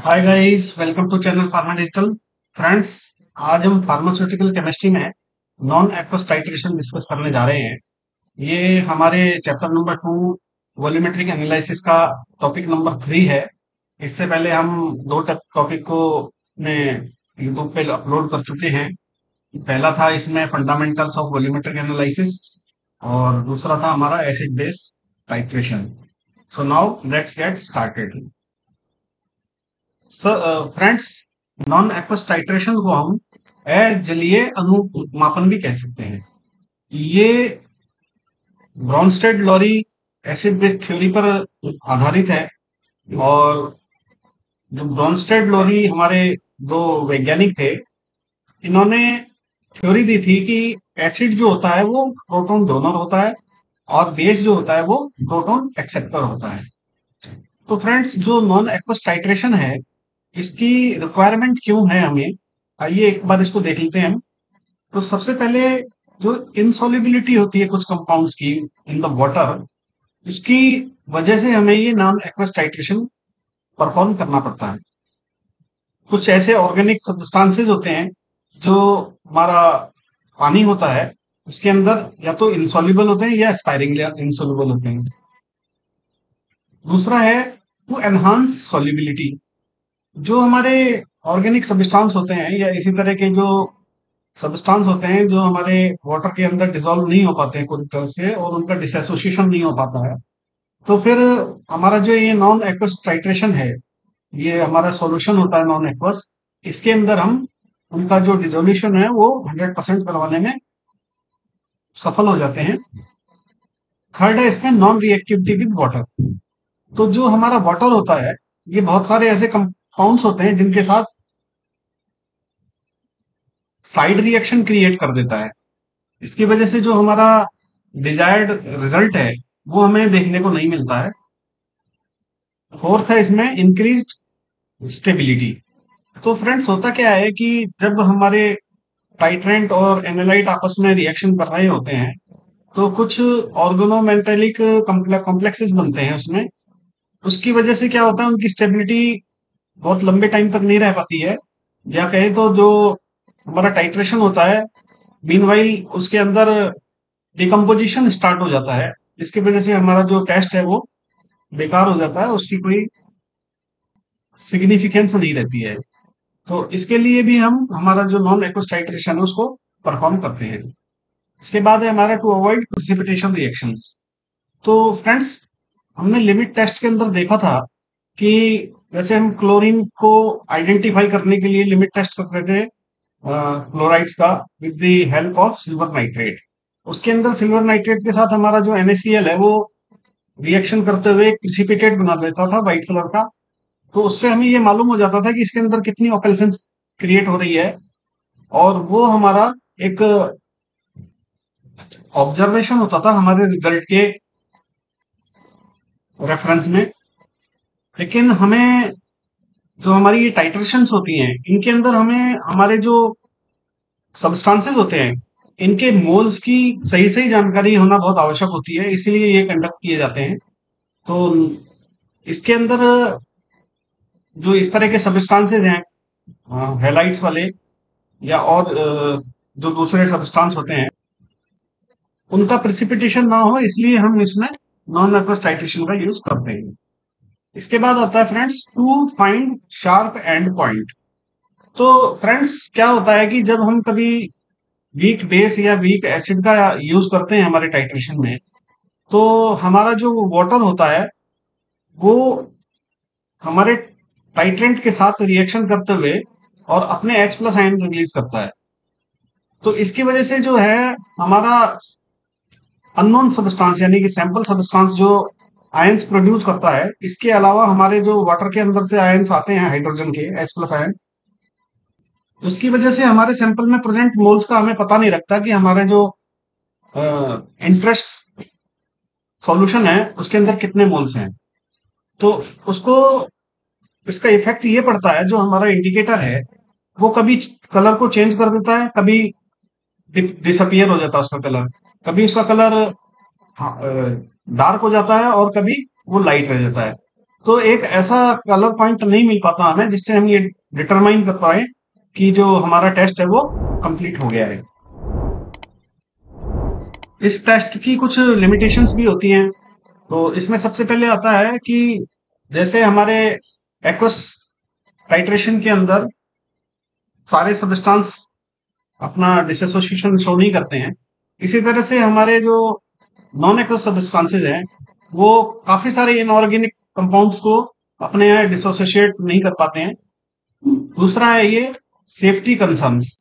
Hi guys, welcome to channel Pharma Digital. Friends, आज हम pharmaceutical chemistry में non aqueous titration discuss करने जा रहे हैं। ये हमारे चैप्टर नंबर 2 वॉल्यूमेट्रिक एनालिसिस का टॉपिक नंबर 3 है। इससे पहले हम दो टॉपिक को अपने यूट्यूब पे अपलोड कर चुके हैं। पहला था इसमें फंडामेंटल्स ऑफ वॉल्यूमेट्रिक एनालिसिस और दूसरा था हमारा acid base titration. So now let's get started. Friends, non aqueous titration को हम अजलीय अनुमापन भी कह सकते हैं। ये Bronsted Lowry acid base theory पर आधारित है। और जो ब्रॉन्स्टेड लॉरी हमारे दो वैज्ञानिक थे, इन्होंने थ्योरी दी थी कि एसिड जो होता है वो प्रोटॉन डोनर होता है और बेस जो होता है वो प्रोटॉन एक्सेप्टर होता है। तो फ्रेंड्स, जो नॉन एक्वस टाइट्रेशन है, इसकी रिक्वायरमेंट क्यों है हमें, आइए एक बार इसको देख लेते हैं हम। तो सबसे पहले जो इनसॉल्युबिलिटी होती है कुछ कंपाउंड्स की इन द वाटर, उसकी वजह से हमें ये नॉन एक्वस टाइट्रेशन परफॉर्म करना पड़ता है। कुछ ऐसे ऑर्गेनिक सब्सटेंसेस होते हैं जो हमारा पानी होता है उसके अंदर या तो इंसॉल्युबल होते हैं या एस्पायरिंग इंसॉल्युबल होते हैं। दूसरा है टू एनहांस सॉल्युबिलिटी। जो हमारे ऑर्गेनिक सब्सटेंस होते हैं या इसी तरह के जो सब्सटेंस होते हैं जो हमारे वाटर के अंदर डिसॉल्व नहीं हो पाते हैं पूरी तरह से और उनका डिसोसिएशन नहीं हो पाता है, तो फिर हमारा जो ये नॉन एक्वस टाइट्रेशन है, ये हमारा सॉल्यूशन होता है नॉन एक्वस, इसके अंदर हम उनका जो डिसोल्यूशन है वो 100% करवाने में सफल हो जाते हैं। थर्ड है इसमें नॉन रिएक्टिविटी विद वाटर। तो जो हमारा वाटर होता है, ये बहुत सारे ऐसे कंपाउंड्स होते हैं जिनके साथ साइड रिएक्शन क्रिएट कर देता है। इसकी वजह से जो हमारा डिजायर्ड रिजल्ट है वो हमें देखने को नहीं मिलता है। फोर्थ है इसमें इंक्रीज्ड स्टेबिलिटी। तो फ्रेंड्स, होता क्या है कि जब हमारे टाइट्रेंट और एनालाइट आपस में रिएक्शन कर रहे होते हैं, तो कुछ ऑर्गेनोमेटेलिक कॉम्प्लेक्सेस बनते हैं उसमें। उसकी वजह से क्या होता है, उनकी स्टेबिलिटी बहुत लंबे टाइम तक नहीं रह पाती है। या कहें तो जो हमारा टाइट्रेशन होता है, मीनवाइल उसके अंदर डिकम्पोजिशन स्टार्ट हो जाता है, जिसकी वजह से हमारा जो टेस्ट है वो बेकार हो जाता है, उसकी कोई सिग्निफिकेंस नहीं रहती है। तो इसके लिए भी हम हमारा जो नॉन एक्वस टाइट्रेशन है उसको परफॉर्म करते हैं। इसके बाद है हमारा टू अवॉइड प्रिसिपिटेशन रिएक्शंस। तो फ्रेंड्स, हमने लिमिट टेस्ट के अंदर देखा था कि जैसे हम क्लोरीन को आइडेंटिफाई करने के लिए लिमिट टेस्ट करते थे क्लोराइड्स का with the help of silver nitrate. उसके अंदर सिल्वर नाइट्रेट के साथ हमारा जो NaCl है वो रिएक्शन करते हुए एक प्रिसिपिटेट बना देता था व्हाइट कलर का। तो उससे हमें ये मालूम हो जाता था कि इसके अंदर कितनी ऑपेल्सन क्रिएट हो रही है, और वो हमारा एक ऑब्जर्वेशन होता था हमारे रिजल्ट के रेफरेंस में। लेकिन हमें जो हमारी ये टाइट्रेशंस होती हैं, इनके अंदर हमें हमारे जो सब्सटेंसेस होते हैं, इनके मोल्स की सही सही जानकारी होना बहुत आवश्यक होती है, इसीलिए ये कंडक्ट किए जाते हैं। तो इसके अंदर जो इस तरह के सब्सटेंसेस हैं हेलाइट्स वाले या और जो दूसरे सब्सटेंस होते हैं, उनका प्रेसिपिटेशन ना हो, इसलिए हम इसमें नॉन एक्वस टाइट्रेशन का यूज करते हैं। इसके बाद आता है friends to find sharp end point. तो फ्रेंड्स, क्या होता है कि जब हम कभी वीक बेस या वीक एसिड का यूज करते हैं हमारे टाइट्रेशन में, तो हमारा जो वाटर होता है वो हमारे टाइट्रेंट के साथ रिएक्शन करते हुए और अपने H+ आयन रिलीज करता है। तो इसकी वजह से जो है हमारा अननोन सब्सटेंस यानी कि सैंपल सब्सटेंस जो आयंस प्रोड्यूस करता है, इसके अलावा हमारे जो वाटर के अंदर से आयंस आते हैं हाइड्रोजन के H+ आयन, उसकी वजह से हमारे सैंपल में प्रेजेंट मोल्स का हमें पता नहीं लगता कि हमारे जो इंटरेस्ट सॉल्यूशन है उसके अंदर कितने मोल्स हैं। तो उसको इसका इफेक्ट ये पड़ता है, जो हमारा इंडिकेटर है वो कभी कलर को चेंज कर देता है, कभी डिसअपियर हो जाता है उसका कलर, कभी उसका कलर डार्क हो जाता है और कभी वो लाइट रह जाता है। तो एक ऐसा कलर पॉइंट नहीं मिल पाता हमें जिससे हम ये डिटरमाइन कर पाए कि जो हमारा टेस्ट है वो कंप्लीट हो गया है। इस टेस्ट की कुछ लिमिटेशंस भी होती हैं। तो इसमें सबसे पहले आता है कि जैसे हमारे एक्वस टाइट्रेशन के अंदर सारे सबस्टांस अपना डिसोसिएशन शो नहीं करते हैं, इसी तरह से हमारे जो नॉन एक्वस सब्सटेंसेज हैं वो काफी सारे इनऑर्गेनिक कंपाउंड्स को अपने यहाँ डिसोसिएट नहीं कर पाते हैं। दूसरा है ये सेफ्टी कंसर्न्स।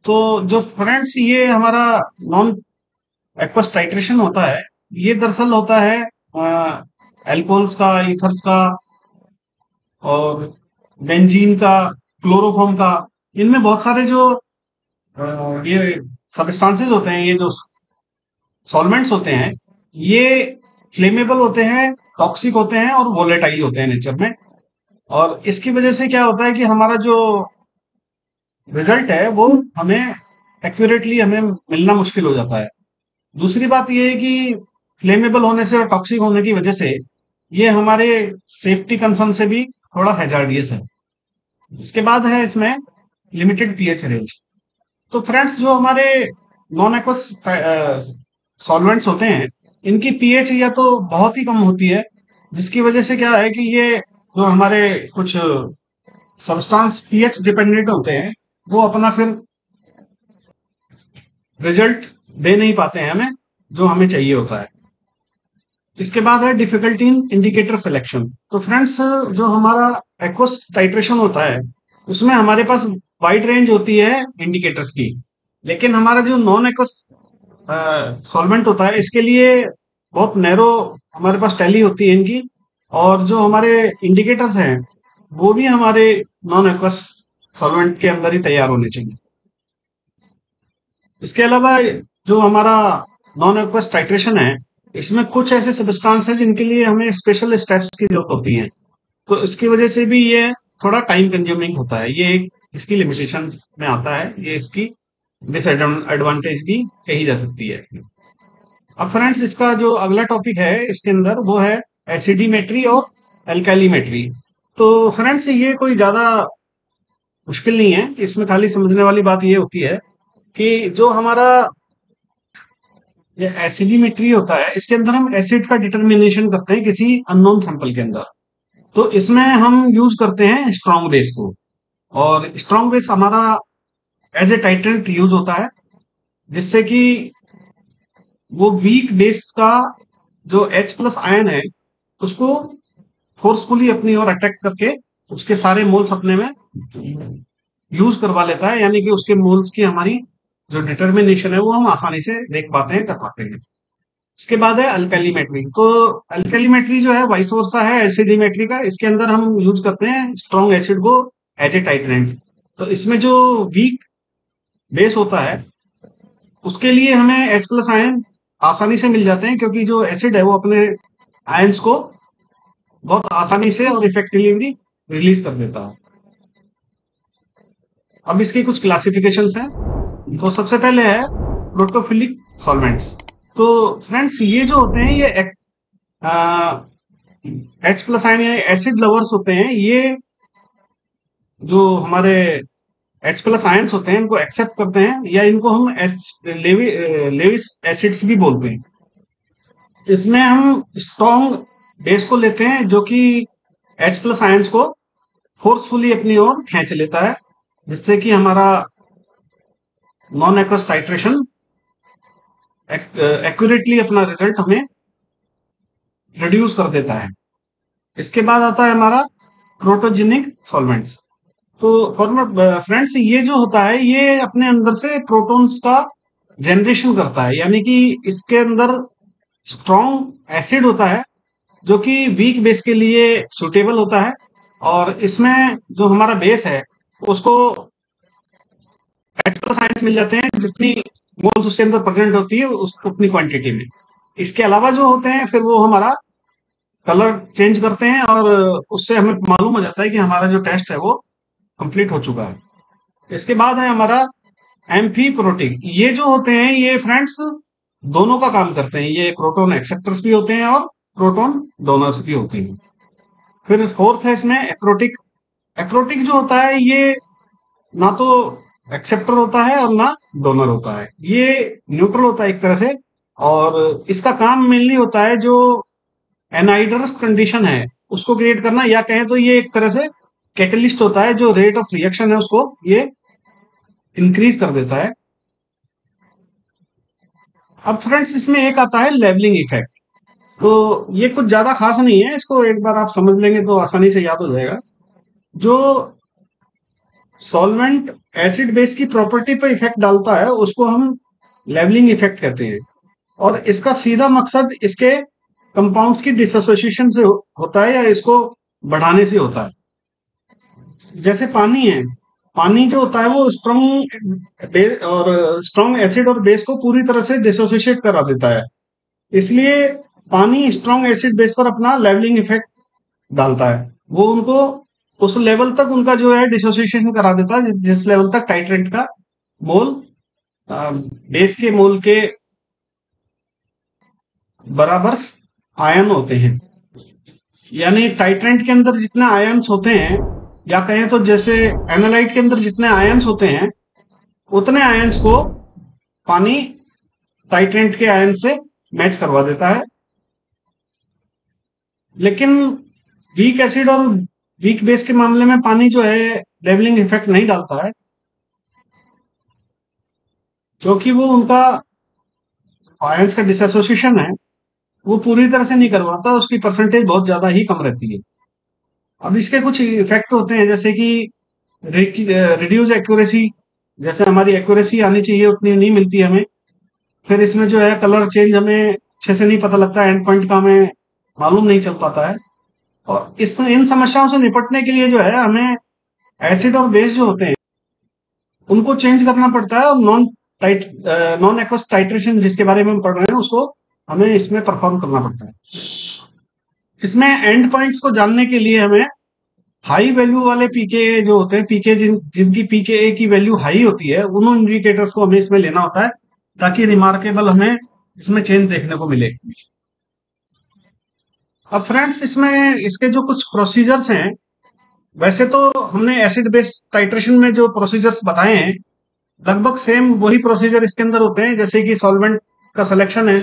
तो जो फ्रेंड्स ये हमारा नॉन एक्वस टाइट्रेशन होता है, ये दरअसल होता है एल्कोहल्स का, ईथर्स का और बेंजीन का, क्लोरोफॉर्म का। इनमें बहुत सारे जो ये सबस्टांसेस होते हैं, ये जो सॉल्वेंट्स होते हैं, ये फ्लेमेबल होते हैं, टॉक्सिक होते हैं और वोलेटाइल होते हैं नेचर में। और इसकी वजह से क्या होता है कि हमारा जो रिजल्ट है वो हमें एक्यूरेटली हमें मिलना मुश्किल हो जाता है। दूसरी बात ये है कि फ्लेमेबल होने से और टॉक्सिक होने की वजह से ये हमारे सेफ्टी कंसर्न से भी थोड़ा हैजार्डियस है। इसके बाद है इसमें लिमिटेड पीएच रेंज। तो फ्रेंड्स जो हमारे नॉन एक्वस सॉल्वेंट्स होते हैं, इनकी पीएच या तो बहुत ही कम होती है, जिसकी वजह से क्या है कि ये जो हमारे कुछ सब्सटेंस पीएच डिपेंडेंट होते हैं वो अपना फिर रिजल्ट दे नहीं पाते हैं हमें जो हमें चाहिए होता है। इसके बाद है डिफिकल्टी इन इंडिकेटर सिलेक्शन। तो फ्रेंड्स जो हमारा एक्वस टाइट्रेशन होता है उसमें हमारे पास वाइड रेंज होती है इंडिकेटर्स की, लेकिन हमारा जो नॉन एक्वस सॉल्वेंट होता है इसके लिए बहुत नैरो हमारे पास टैली होती है इनकी। और जो हमारे इंडिकेटर्स हैं वो भी हमारे नॉन एक्वस सॉल्वेंट के अंदर ही तैयार होने चाहिए। इसके अलावा जो हमारा नॉन एक्वस टाइट्रेशन है, इसमें कुछ ऐसे सब्सटेंस है जिनके लिए हमें स्पेशल स्टेप्स की जरूरत होती है। तो इसकी वजह से भी ये थोड़ा टाइम कंज्यूमिंग होता है, ये एक इसकी लिमिटेशंस में आता है, ये इसकी डिसएडवांटेज भी कही जा सकती है। अब फ्रेंड्स इसका जो अगला टॉपिक है इसके अंदर वो है एसिडीमेट्री और एल्कालीमेट्री। तो फ्रेंड्स ये कोई ज्यादा मुश्किल नहीं है, इसमें खाली समझने वाली बात ये होती है कि जो हमारा ये एसिडीमेट्री होता है इसके अंदर हम एसिड का डिटर्मिनेशन करते हैं किसी अननोन सैंपल के अंदर। तो इसमें हम यूज करते हैं स्ट्रॉन्ग बेस को, और स्ट्रॉन्ग बेस हमारा एज ए टाइट्रेंट यूज होता है, जिससे कि वो वीक बेस का जो H प्लस आयन है उसको फोर्सफुली अपनी ओर अटैक करके उसके सारे मोल्स अपने में यूज करवा लेता है, यानी कि उसके मोल्स की हमारी जो डिटर्मिनेशन है वो हम आसानी से देख पाते हैं, कर पाते हैं। इसके बाद है अल्कैलीमेट्री। तो अल्कैलीमेट्री जो है वाइस वर्सा है एसिडिमेट्री का, इसके अंदर हम यूज करते हैं स्ट्रॉन्ग एसिड को एज ए टाइट्रेंट। तो इसमें जो वीक बेस होता है उसके लिए हमें H प्लस आयन आसानी से मिल जाते हैं, क्योंकि जो एसिड है वो अपने आयंस को बहुत आसानी से और इफेक्टिवली रिलीज कर देता है। अब इसकी कुछ क्लासिफिकेशंस हैं। तो सबसे पहले है प्रोटोफिलिक सॉल्वेंट्स। तो फ्रेंड्स ये जो होते हैं ये H प्लस आयन या एसिड लवर्स होते हैं, ये जो हमारे H प्लस आयंस होते हैं इनको एक्सेप्ट करते हैं, या इनको हम लेविस एसिड्स भी बोलते हैं। इसमें हम स्ट्रॉन्ग बेस को लेते हैं जो कि H प्लस आयंस को फोर्सफुली अपनी ओर खींच लेता है, जिससे कि हमारा नॉन एक्वस टाइट्रेशन एक्यूरेटली अपना रिजल्ट हमें रिड्यूस कर देता है। इसके बाद आता है हमारा प्रोटोजेनिक सॉल्वेंट्स। तो फ्रेंड्स ये जो होता है ये अपने अंदर से प्रोटॉन्स का जनरेशन करता है, यानी कि इसके अंदर स्ट्रॉन्ग एसिड होता है जो कि वीक बेस के लिए सुटेबल होता है, और इसमें जो हमारा बेस है उसको H प्लस आयंस मिल जाते हैं जितनी मोल्स उसके अंदर प्रेजेंट होती है उतनी क्वांटिटी में। इसके अलावा जो होते हैं फिर वो हमारा कलर चेंज करते हैं, और उससे हमें मालूम हो जाता है कि हमारा जो टेस्ट है वो कंप्लीट हो चुका है। इसके बाद है हमारा एम्फी प्रोटीन। ये जो होते हैं ये फ्रेंड्स दोनों का काम करते हैं, ये प्रोटॉन एक्सेप्टर्स भी होते हैं और प्रोटॉन डोनर्स भी होते हैं। फिर फोर्थ है इसमें एक्रोटिक। एक्रोटिक जो होता है ये ना तो एक्सेप्टर होता है और ना डोनर होता है, ये न्यूट्रल होता है एक तरह से। और इसका काम मेनली होता है जो एनहाइड्रस कंडीशन है उसको क्रिएट करना, या कहें तो ये एक तरह से कैटलिस्ट होता है, जो रेट ऑफ रिएक्शन है उसको ये इंक्रीज कर देता है। अब फ्रेंड्स इसमें एक आता है लेवलिंग इफेक्ट। तो ये कुछ ज्यादा खास नहीं है, इसको एक बार आप समझ लेंगे तो आसानी से याद हो जाएगा। जो सॉल्वेंट एसिड बेस की प्रॉपर्टी पर इफेक्ट डालता है उसको हम लेवलिंग इफेक्ट कहते हैं। और इसका सीधा मकसद इसके कंपाउंड्स की डिसोसिएशन से होता है, या इसको बढ़ाने से होता है। जैसे पानी है, पानी जो होता है वो स्ट्रॉन्ग और स्ट्रॉन्ग एसिड और बेस को पूरी तरह से डिसोसिएट करा देता है। इसलिए पानी स्ट्रॉन्ग एसिड बेस पर अपना लेवलिंग इफेक्ट डालता है। वो उनको उस लेवल तक उनका जो है डिसोसिएशन करा देता है जिस लेवल तक टाइट्रेंट का मोल बेस के मोल के बराबर आयन होते हैं। यानी टाइट्रेंट के अंदर जितने आयन्स होते हैं, या कहें तो जैसे एनालाइट के अंदर जितने आयन्स होते हैं, उतने आयन्स को पानी टाइट्रेंट के आयन से मैच करवा देता है। लेकिन वीक एसिड और वीक बेस के मामले में पानी जो है लेवलिंग इफेक्ट नहीं डालता है, क्योंकि वो उनका आयंस का डिसोसिएशन है वो पूरी तरह से नहीं करवाता, उसकी परसेंटेज बहुत ज्यादा ही कम रहती है। अब इसके कुछ इफेक्ट होते हैं, जैसे कि रिड्यूस एक्यूरेसी, जैसे हमारी एक्यूरेसी आनी चाहिए उतनी नहीं मिलती हमें। फिर इसमें जो है कलर चेंज हमें अच्छे से नहीं पता लगता, एंड पॉइंट का हमें मालूम नहीं चल पाता है। और इस इन समस्याओं से निपटने के लिए जो है हमें एसिड और बेस जो होते हैं उनको चेंज करना पड़ता है, और नॉन एक्वस टाइट्रेशन जिसके बारे में हम पढ़ रहे हैं उसको हमें इसमें परफॉर्म करना पड़ता है। इसमें एंड पॉइंट्स को जानने के लिए हमें हाई वैल्यू वाले पीके जो होते हैं, पीके जिनकी पीके की वैल्यू हाई होती है, उन इंडिकेटर्स को हमें इसमें लेना होता है ताकि रिमार्केबल हमें इसमें चेंज देखने को मिले। अब फ्रेंड्स इसमें इसके जो कुछ प्रोसीजर्स हैं, वैसे तो हमने एसिड बेस टाइट्रेशन में जो प्रोसीजर्स बताए हैं लगभग सेम वही प्रोसीजर इसके अंदर होते हैं। जैसे कि सॉल्वेंट का सिलेक्शन है,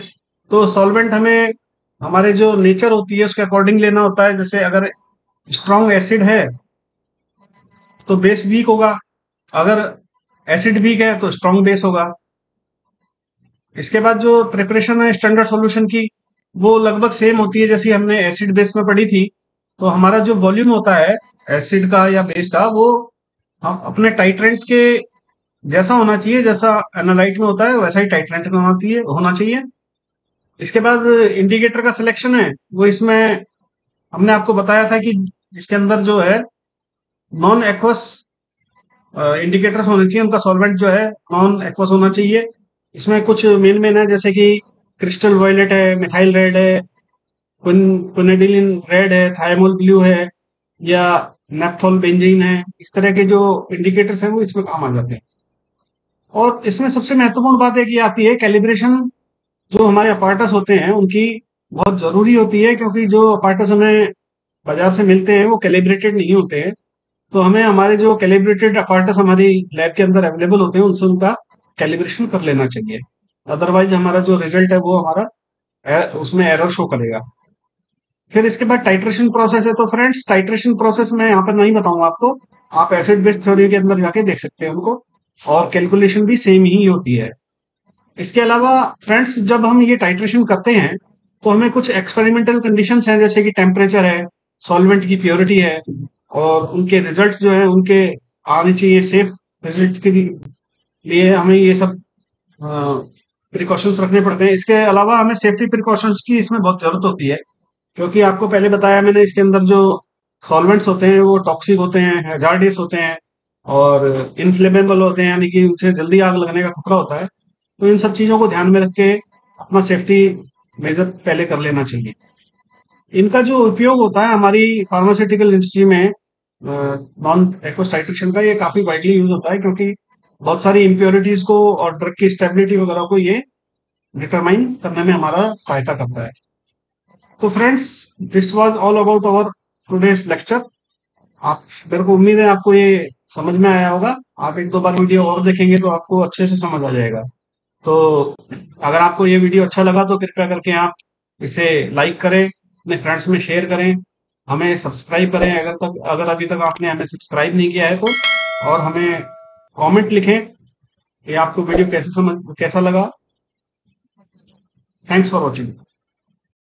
तो सॉल्वेंट हमें हमारे जो नेचर होती है उसके अकॉर्डिंग लेना होता है। जैसे अगर स्ट्रॉन्ग एसिड है तो बेस वीक होगा, अगर एसिड वीक है तो स्ट्रॉन्ग बेस होगा। इसके बाद जो प्रिपरेशन है स्टैंडर्ड सॉल्यूशन की, वो लगभग सेम होती है जैसी हमने एसिड बेस में पढ़ी थी। तो हमारा जो वॉल्यूम होता है एसिड का या बेस का, वो हम अपने टाइट्रेंट के जैसा होना चाहिए, जैसा एनालाइट में होता है वैसा ही टाइट्रेंट में होना चाहिए। इसके बाद इंडिकेटर का सिलेक्शन है, वो इसमें हमने आपको बताया था कि इसके अंदर जो है नॉन एक्वस इंडिकेटर्स होने चाहिए, उनका सॉल्वेंट जो है नॉन एक्वस होना चाहिए। इसमें कुछ मेन मेन है, जैसे कि क्रिस्टल वायलेट है, मिथाइल रेड है, क्विनेडिलिन रेड है, थायमोल ब्लू है, या नेप्थोल बेंजीन है। इस तरह के जो इंडिकेटर्स हैं वो इसमें काम आ जाते हैं। और इसमें सबसे महत्वपूर्ण बात एक ये आती है, कैलिब्रेशन जो हमारे अपार्टस होते हैं उनकी बहुत जरूरी होती है, क्योंकि जो अपार्टस हमें बाजार से मिलते हैं वो कैलिब्रेटेड नहीं होते हैं। तो हमें हमारे जो कैलिब्रेटेड अपार्टस हमारी लैब के अंदर अवेलेबल होते हैं उनसे उनका कैलिब्रेशन कर लेना चाहिए। अदरवाइज हमारा जो रिजल्ट है वो हमारा उसमें एरर शो करेगा। फिर इसके बाद टाइट्रेशन प्रोसेस है। तो फ्रेंड्स टाइट्रेशन प्रोसेस मैं यहाँ पर नहीं बताऊंगा आपको, आप एसिड बेस थ्योरी के अंदर जाके देख सकते हैं उनको, और कैलकुलेशन भी सेम ही होती है। इसके अलावा फ्रेंड्स जब हम ये टाइट्रेशन करते हैं तो हमें कुछ एक्सपेरिमेंटल कंडीशंस हैं, जैसे कि टेम्परेचर है, सॉल्वेंट की प्योरिटी है, और उनके रिजल्ट्स जो है उनके आने चाहिए सेफ रिजल्ट्स के लिए हमें ये सब प्रिकॉशंस रखने पड़ते हैं। इसके अलावा हमें सेफ्टी प्रिकॉशंस की इसमें बहुत जरूरत होती है, क्योंकि आपको पहले बताया मैंने इसके अंदर जो सॉल्वेंट्स होते हैं वो टॉक्सिक होते हैं, हैजार्डियस होते हैं, और इनफ्लेमेबल होते हैं, यानी कि उनसे जल्दी आग लगने का खतरा होता है। तो इन सब चीजों को ध्यान में रख के अपना सेफ्टी मेजर पहले कर लेना चाहिए। इनका जो उपयोग होता है हमारी फार्मास्यूटिकल इंडस्ट्री में नॉन एक्वस टाइट्रेशन का, ये काफी वाइडली यूज होता है, क्योंकि बहुत सारी इम्प्योरिटीज को और ड्रग की स्टेबिलिटी वगैरह को ये डिटरमाइन करने में हमारा सहायता करता है। तो friends this was all about our today's lecture. आप मेरे को उम्मीद है आपको ये समझ में आया होगा। आप एक दो बार वीडियो और देखेंगे तो आपको अच्छे से समझ आ जाएगा। तो अगर आपको ये वीडियो अच्छा लगा तो कृपया करके आप इसे लाइक करें, अपने फ्रेंड्स में शेयर करें, हमें सब्सक्राइब करें अगर अभी तक आपने हमें सब्सक्राइब नहीं किया है तो, और हमें कमेंट लिखें कि आपको वीडियो कैसा लगा। Thanks for watching.